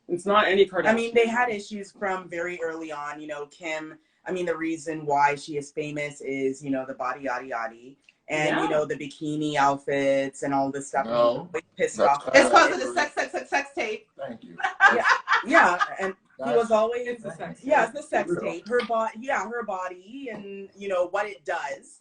It's not any Kardashian. I mean, they had issues from very early on. You know, Kim, I mean, the reason why she is famous is, you know, the body yada yada. And, you know, the bikini outfits and all this stuff. No, pissed off. It's because of the sex tape. Thank you. Yeah, and he was always it's the sex tape. Yeah, it's the sex tape. Her body and, you know, what it does.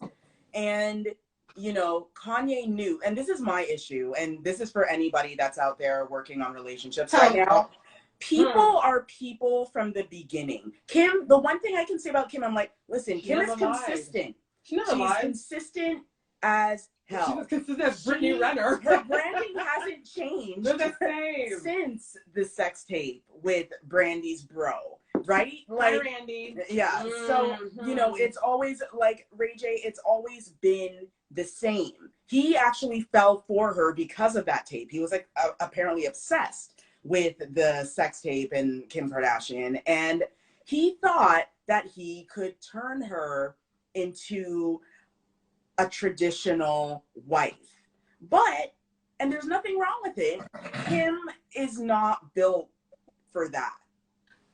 And, you know, Kanye knew, and this is my issue, and this is for anybody that's out there working on relationships right now. People are people from the beginning. Kim, the one thing I can say about Kim, I'm like, listen, Kim is consistent. She's consistent as hell. She's as consistent as Brittany Renner. Her branding hasn't changed. They're the same. Since the sex tape with Brandy's bro, right? Like, Randy. Yeah. So, you know, it's always like Ray J, it's always been the same. He actually fell for her because of that tape. He was like apparently obsessed with the sex tape and Kim Kardashian. And he thought that he could turn her into a traditional wife. But, and there's nothing wrong with it, Kim is not built for that.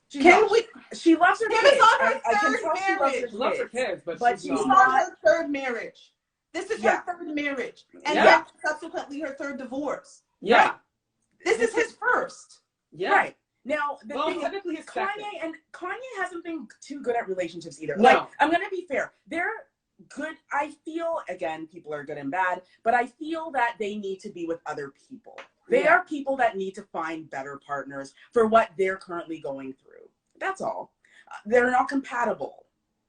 She loves her Kim kids. is on her third marriage. She loves her kids, but she's on her third marriage. This is her third marriage. And then subsequently her third divorce. Yeah. Right? This is his first. Yeah. Right. Now, the thing is, Kanye hasn't been too good at relationships either. No. Like, I'm going to be fair. They're good. I feel, again, people are good and bad, but I feel that they need to be with other people. They are people that need to find better partners for what they're currently going through. That's all. They're not compatible.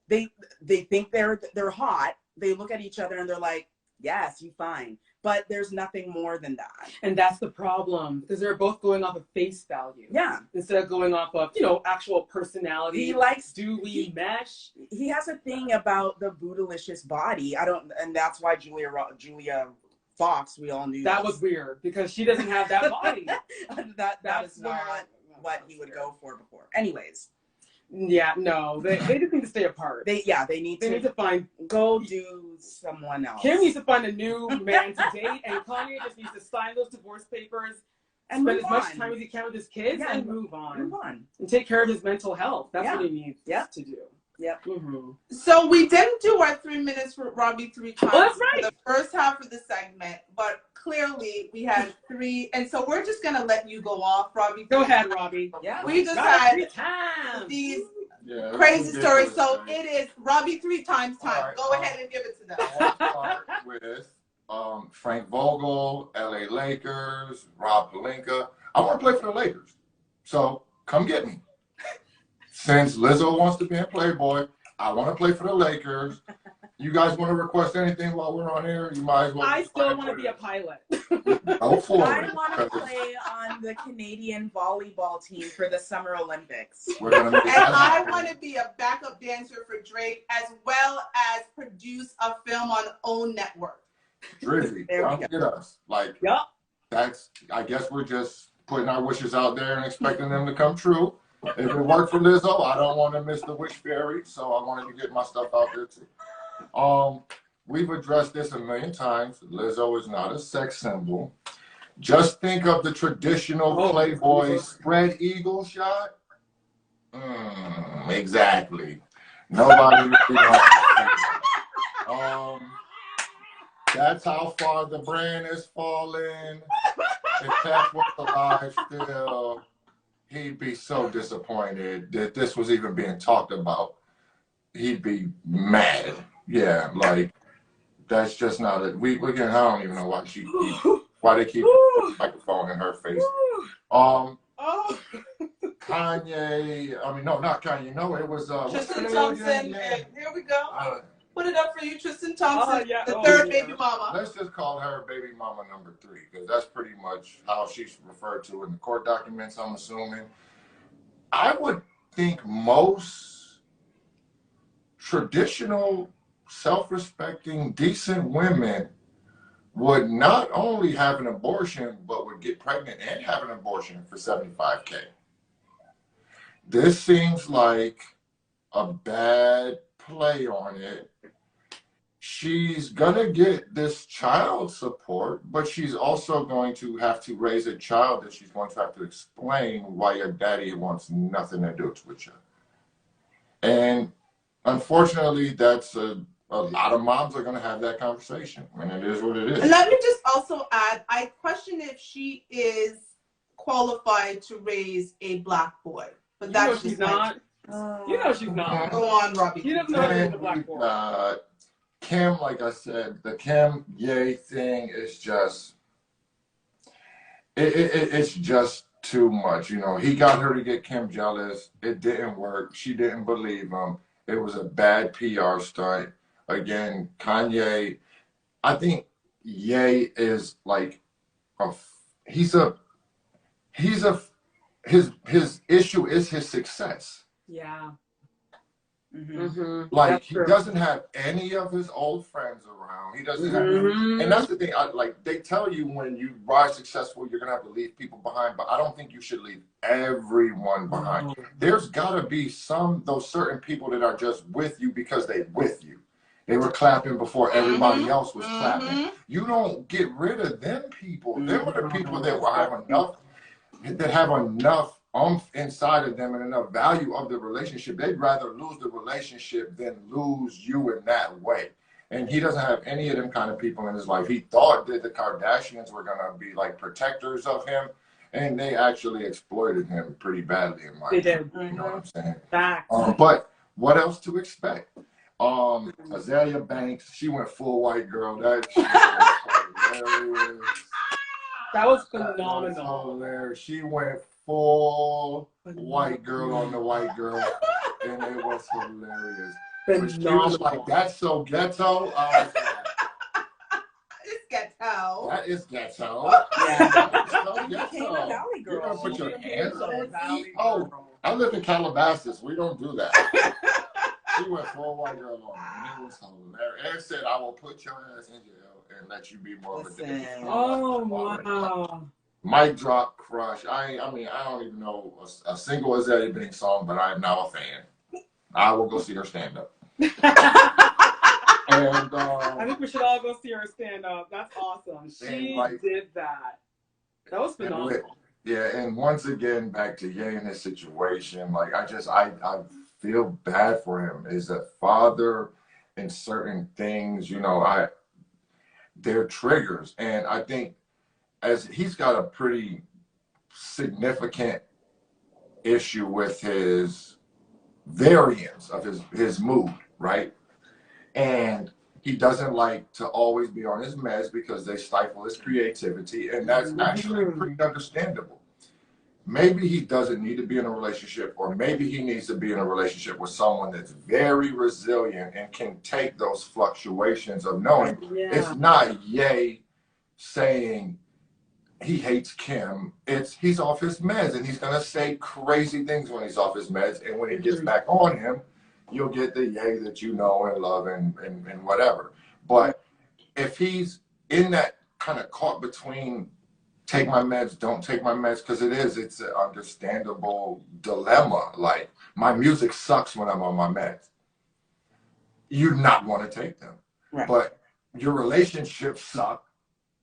They think they're hot. They look at each other and they're like, yes, you fine. But there's nothing more than that. And that's the problem, because they're both going off of face value. Yeah. Instead of going off of, actual personality. He likes, do we mesh? He has a thing about the bootylicious body. And that's why Julia Fox, we all knew that was weird, because she doesn't have that body. that is not what he would go for before. Anyways. Yeah, no, they just need to stay apart. They need to go do someone else. Kim needs to find a new man to date, and Kanye just needs to sign those divorce papers and spend as much time as he can with his kids and move on. And take care of his mental health. That's what he needs to do. Yep. Mm-hmm. So we didn't do our 3 minutes for Robbie 3 times. Oh, that's right. The first half of the segment, but clearly we had 3, and so we're just gonna let you go off, Robbie. Go ahead, Robbie. Yeah. We just had these crazy stories, so it is Robbie 3 times time. Right, go ahead and give it to them. I'll start with Frank Vogel, LA Lakers, Rob Pelinka. I want to play for the Lakers, so come get me. Since Lizzo wants to be in Playboy, I want to play for the Lakers. You guys want to request anything while we're on air? You might as well. I still want to be a pilot. Go for it. I want to play on the Canadian volleyball team for the Summer Olympics. And I want to be a backup dancer for Drake, as well as produce a film on OWN Network. Drizzy, come get us. That's. I guess we're just putting our wishes out there and expecting them to come true. If it worked for Lizzo, I don't want to miss the wish fairy, so I wanted to get my stuff out there too. We've addressed this a million times. Lizzo is not a sex symbol. Just think of the traditional Playboy spread eagle shot. Exactly. Nobody really that's how far the brand is falling. If that's what the live still. He'd be so disappointed that this was even being talked about. He'd be mad. Yeah, that's just not it. Again, I don't even know why they keep the microphone in her face. Kanye. I mean, no, not Kanye. No, it was Tristan Thompson. Yeah. Here we go. Put it up for you, Tristan Thompson, the third baby mama. Let's just call her baby mama number 3, because that's pretty much how she's referred to in the court documents, I'm assuming. I would think most traditional, self-respecting, decent women would not only have an abortion, but would get pregnant and have an abortion for $75K. This seems like a bad play on it. She's going to get this child support, but she's also going to have to raise a child that she's going to have to explain why your daddy wants nothing to do with you. And unfortunately, that's a lot of moms are going to have that conversation, and it is what it is. And let me just also add, I question if she is qualified to raise a black boy. But that's she's not. She's not. Go on, Robbie. You don't know how to raise a black boy. Kim, like I said, the Kim Ye thing is just, it's just too much. He got her to get Kim jealous. It didn't work. She didn't believe him. It was a bad PR stunt. Again, Kanye, I think Ye is his issue is his success. Yeah. Mm-hmm. He doesn't have any of his old friends around. He doesn't have, and that's the thing. They tell you when you rise successful, you're gonna have to leave people behind, but I don't think you should leave everyone behind. There's gotta be those certain people that are just with you because they with you. They were clapping before everybody else was clapping. You don't get rid of them people. Them are the people that have enough inside of them and enough value of the relationship. They'd rather lose the relationship than lose you in that way. And he doesn't have any of them kind of people in his life. He thought that the Kardashians were gonna be protectors of him, and they actually exploited him pretty badly in my opinion. They did. You know what I'm saying? Facts. But what else to expect? Azalea Banks, she went full white girl. That shit was hilarious. That was That was phenomenal. hilarious. She went full white girl on the white girl, and it was hilarious. But she was like, "That's so ghetto." I was like, It's ghetto. "That is ghetto." Yeah. That is so You became a ghetto. Valley You girl. don't put your hands on her Valley feet. Oh, girl. I live in Calabasas. We don't do that. She went full white girl on me, and it was hilarious. And said, "I will put your ass in jail and let you be more of a dick." Listen. Oh, wow. Mic drop, crush. I mean, I don't even know a single Azalea Banks song, but I am now a fan. I will go see her stand up. And I think we should all go see her stand up. That's awesome. She did that. That was phenomenal. Yeah, and once again, back to Ye and his situation. Like, I feel bad for him. As a father, in certain things, you know, they're triggers, and I think as he's got a pretty significant issue with his variance of his mood, right? And he doesn't like to always be on his meds because they stifle his creativity, and that's actually pretty understandable. Maybe he doesn't need to be in a relationship, or maybe he needs to be in a relationship with someone that's very resilient and can take those fluctuations of knowing it's not Ye saying he hates Kim. He's off his meds, and he's gonna say crazy things when he's off his meds, and when he gets back on him, you'll get the Ye that you know and love and whatever. But if he's in that kind of caught between take my meds, don't take my meds, because it's an understandable dilemma. Like, my music sucks when I'm on my meds. You'd not want to take them. Right. But your relationships suck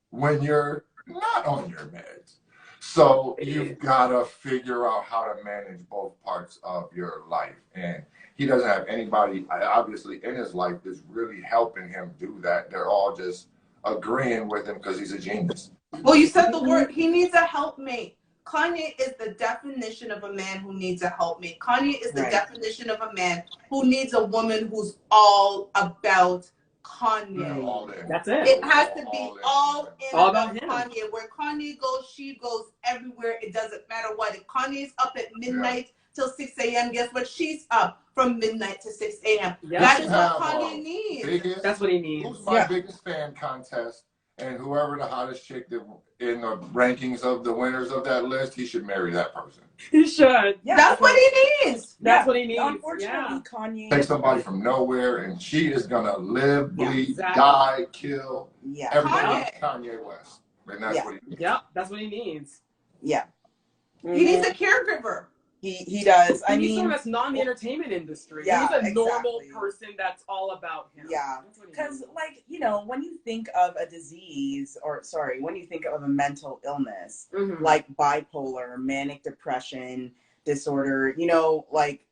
when you're not on your meds. So you've got to figure out how to manage both parts of your life. And he doesn't have anybody, obviously, in his life that's really helping him do that. They're all just agreeing with him because he's a genius. Well, you said the word. He needs a helpmate. Kanye is the definition of a man who needs a helpmate. Kanye is the definition of a man who needs a woman who's all about Kanye. That's it. It has to be all about him. Kanye. Where Kanye goes, she goes everywhere. It doesn't matter what. If Kanye's up at midnight till 6 a.m., guess what? She's up from midnight to 6 a.m. That is what Kanye needs. That's what he needs. Who's my biggest fan contest? And whoever the hottest chick that in the rankings of the winners of that list, he should marry that person. He should. Yeah, that's what he needs. That's what he needs. Unfortunately, Kanye. Take somebody from nowhere, and she is gonna live, bleed, die, kill. Everybody. Kanye West, and that's what he needs. Yep, that's what he needs. Yeah. He needs a caregiver. He does. He needs someone that's not in the entertainment industry. Yeah, he needs a normal person that's all about him. Yeah. Because, like, you know, when you think of a disease, when you think of a mental illness, like bipolar, manic depression disorder, you know, like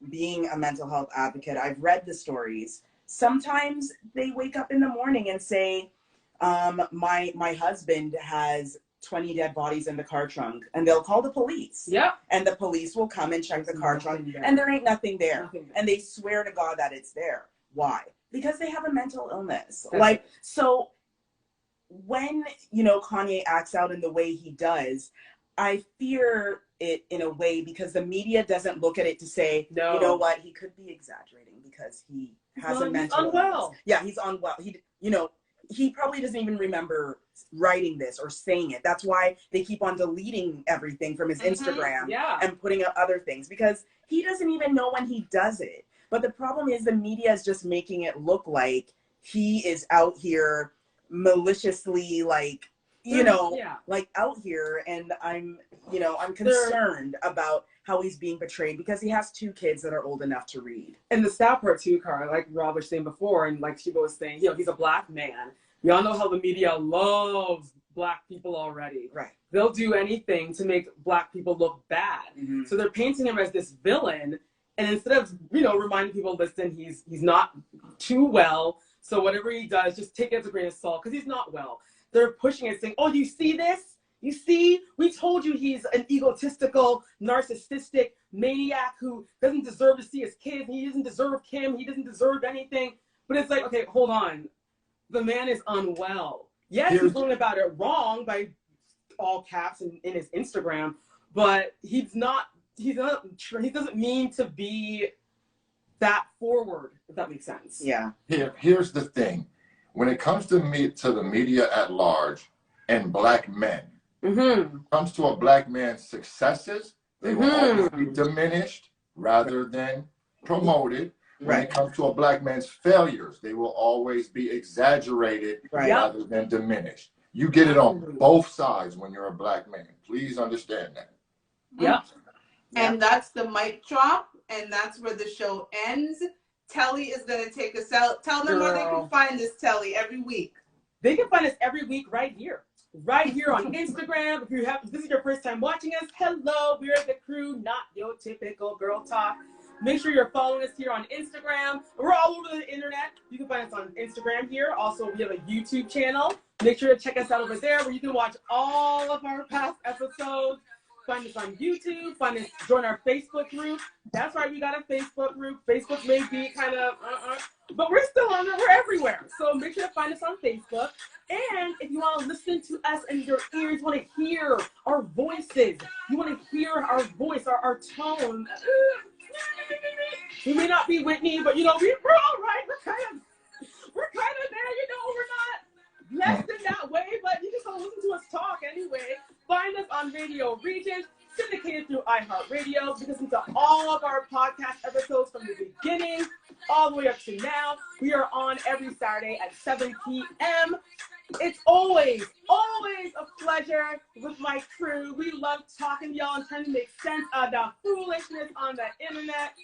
being a mental health advocate, I've read the stories. Sometimes they wake up in the morning and say, my husband has 20 dead bodies in the car trunk, and they'll call the police. Yeah. And the police will come and check the car trunk, and there ain't nothing there. And they swear to God that it's there. Why? Because they have a mental illness. So when, you know, Kanye acts out in the way he does, I fear it in a way because the media doesn't look at it to say, you know what, he could be exaggerating because he has a mental illness. Yeah, he's unwell. He probably doesn't even remember writing this or saying it. That's why they keep on deleting everything from his Instagram and putting up other things, because he doesn't even know when he does it. But the problem is the media is just making it look like he is out here maliciously, like, you know, like out here. And I'm concerned about how he's being portrayed because he has 2 kids that are old enough to read. And the sad part too, Cara, like Rob was saying before, and like Shiva was saying, you know, he's a black man. We all know how the media loves black people already. Right. They'll do anything to make black people look bad. So they're painting him as this villain. And instead of, you know, reminding people, listen, he's not too well. So whatever he does, just take it as a grain of salt because he's not well. They're pushing it, saying, oh, you see this? You see, we told you he's an egotistical, narcissistic maniac who doesn't deserve to see his kids. He doesn't deserve Kim. He doesn't deserve anything. But it's like, okay, hold on. The man is unwell. Yes, he's going about it wrong by all caps in his Instagram, but he doesn't mean to be that forward, if that makes sense. Yeah. Here's the thing. When it comes to the media at large and black men, comes to a black man's successes, they will always be diminished rather than promoted. When it comes to a black man's failures, they will always be exaggerated rather than diminished. You get it on both sides when you're a black man. Please understand that. Yep. And that's the mic drop, and that's where the show ends. Telly is going to take us out. Tell them where they can find us, Telly, every week. They can find us every week right here on Instagram. If this is your first time watching us, hello, we're the crew, not your typical girl talk. Make sure you're following us here on Instagram. We're all over the internet. You can find us on Instagram here. Also, we have a YouTube channel. Make sure to check us out over there where you can watch all of our past episodes. Find us on YouTube. Join our Facebook group. That's right, we got a Facebook group. Facebook may be kind of, but we're still on there. We're everywhere. So make sure to find us on Facebook. And if you want to listen to us in your ears, you want to hear our voices, you want to hear our voice, our tone. We may not be Whitney, but we're all right. We're kind of there. We're not less than that way, but you just want to listen to us talk anyway. Find us on Radio Regent, syndicated through iHeartRadio. You can listen to all of our podcast episodes from the beginning all the way up to now. We are on every Saturday at 7 p.m. It's always a pleasure with my crew. We love talking to y'all and trying to make sense of the foolishness on the internet.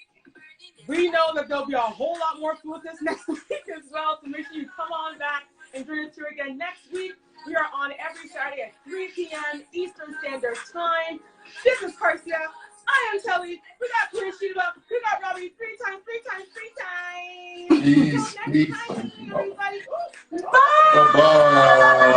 We know that there'll be a whole lot more foolishness next week as well, so make sure you come on back and join us here again next week. We are on every Saturday at 3 p.m. Eastern Standard Time. This is Carcia. I am Telly. We got Prince Sheila. We got Robbie. 3 times. Peace. Next time, everybody. Bye-bye.